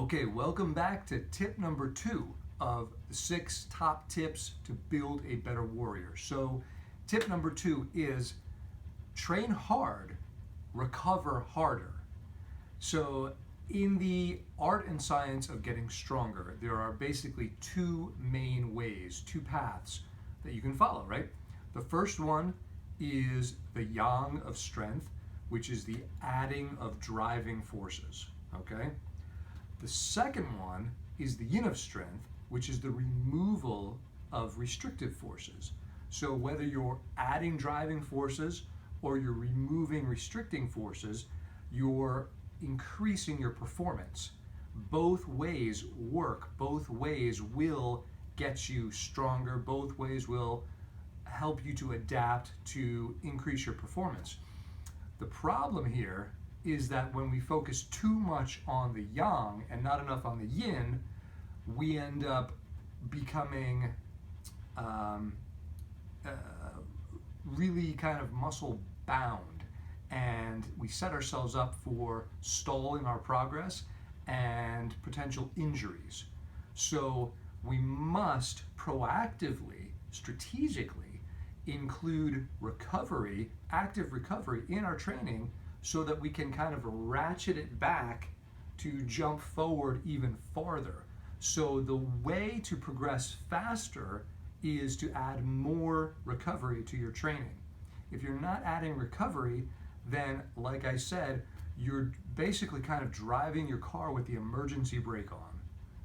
Okay, welcome back to tip number 2 of the 6 top tips to build a better warrior. So, tip number 2 is train hard, recover harder. So, in the art and science of getting stronger, there are basically two main ways, two paths that you can follow, right? The first one is the yang of strength, which is the adding of driving forces, okay? The second one is the yin of strength, which is the removal of restrictive forces. So whether you're adding driving forces or you're removing restricting forces, you're increasing your performance. Both ways work. Both ways will get you stronger. Both ways will help you to adapt to increase your performance. The problem here is that when we focus too much on the yang and not enough on the yin, we end up becoming really kind of muscle bound, and we set ourselves up for stalling our progress and potential injuries. So we must proactively, strategically include recovery, active recovery in our training so that we can kind of ratchet it back to jump forward even farther. So the way to progress faster is to add more recovery to your training. If you're not adding recovery, then like I said, you're basically kind of driving your car with the emergency brake on,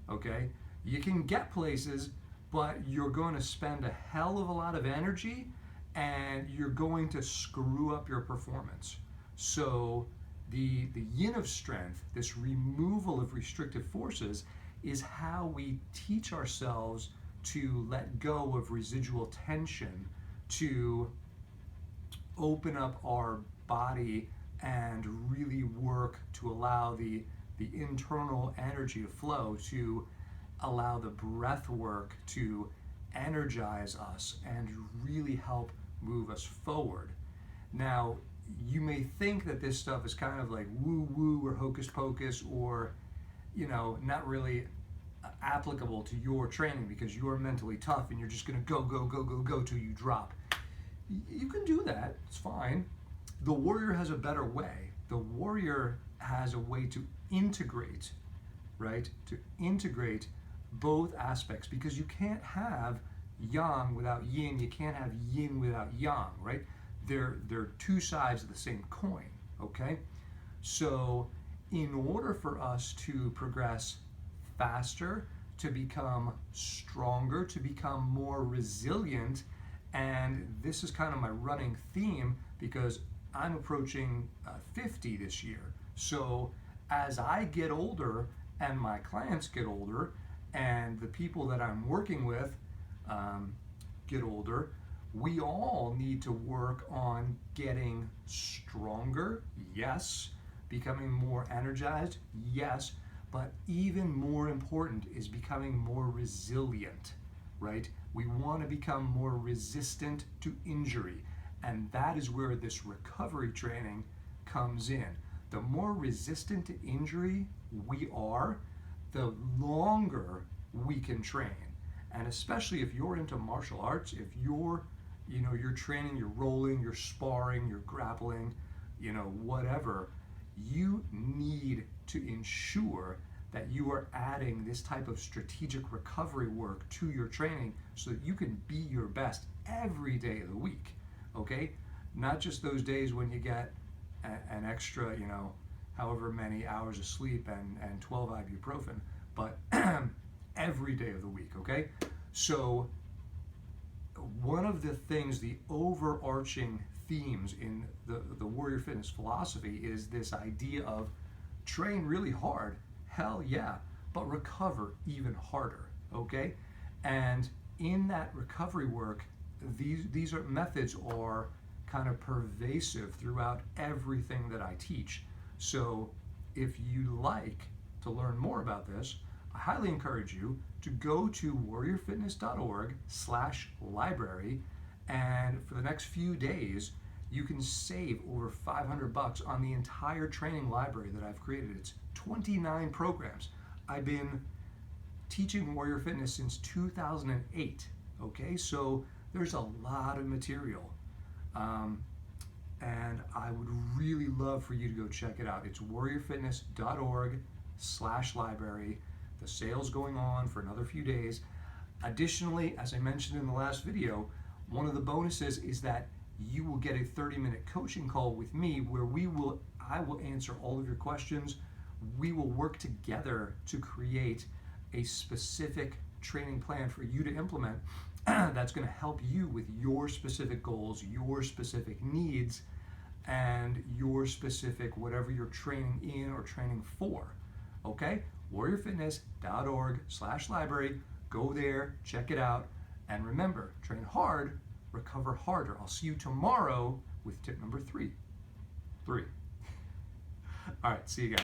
okay? You can get places, but you're going to spend a hell of a lot of energy and you're going to screw up your performance. So the yin of strength, this removal of restrictive forces, is how we teach ourselves to let go of residual tension, to open up our body and really work to allow the internal energy to flow, to allow the breath work to energize us and really help move us forward. Now, you may think that this stuff is kind of like woo-woo or hocus pocus, or, not really applicable to your training because you're mentally tough and you're just going to go till you drop. You can do that, it's fine. The warrior has a better way. The warrior has a way to integrate, right? To integrate both aspects, because you can't have yang without yin, you can't have yin without yang, right? They're two sides of the same coin, okay? So in order for us to progress faster, to become stronger, to become more resilient, and this is kind of my running theme because I'm approaching 50 this year. So as I get older and my clients get older and the people that I'm working with get older, we all need to work on getting stronger, yes, becoming more energized, yes, but even more important is becoming more resilient, right? We want to become more resistant to injury, and that is where this recovery training comes in. The more resistant to injury we are, the longer we can train. And especially if you're into martial arts, if you're training, you're rolling, you're sparring, you're grappling, whatever, you need to ensure that you are adding this type of strategic recovery work to your training so that you can be your best every day of the week, okay? Not just those days when you get an extra, however many hours of sleep and 12 ibuprofen, but every day of the week, okay? So one of the things, the overarching themes in the warrior fitness philosophy is this idea of train really hard, hell yeah, but recover even harder, okay? And in that recovery work, these methods are kind of pervasive throughout everything that I teach. So if you like to learn more about this, I highly encourage you to go to warriorfitness.org/library, and for the next few days you can save over $500 on the entire training library that I've created. It's 29 programs. I've been teaching Warrior Fitness since 2008. Okay, so there's a lot of material. And I would really love for you to go check it out. It's warriorfitness.org/library. The sale's going on for another few days. Additionally, as I mentioned in the last video, one of the bonuses is that you will get a 30-minute coaching call with me where I will answer all of your questions. We will work together to create a specific training plan for you to implement that's going to help you with your specific goals, your specific needs, and your specific whatever you're training in or training for. Okay? warriorfitness.org/library. Go there, check it out, and remember, train hard, recover harder. I'll see you tomorrow with tip number 3. All right, see you guys.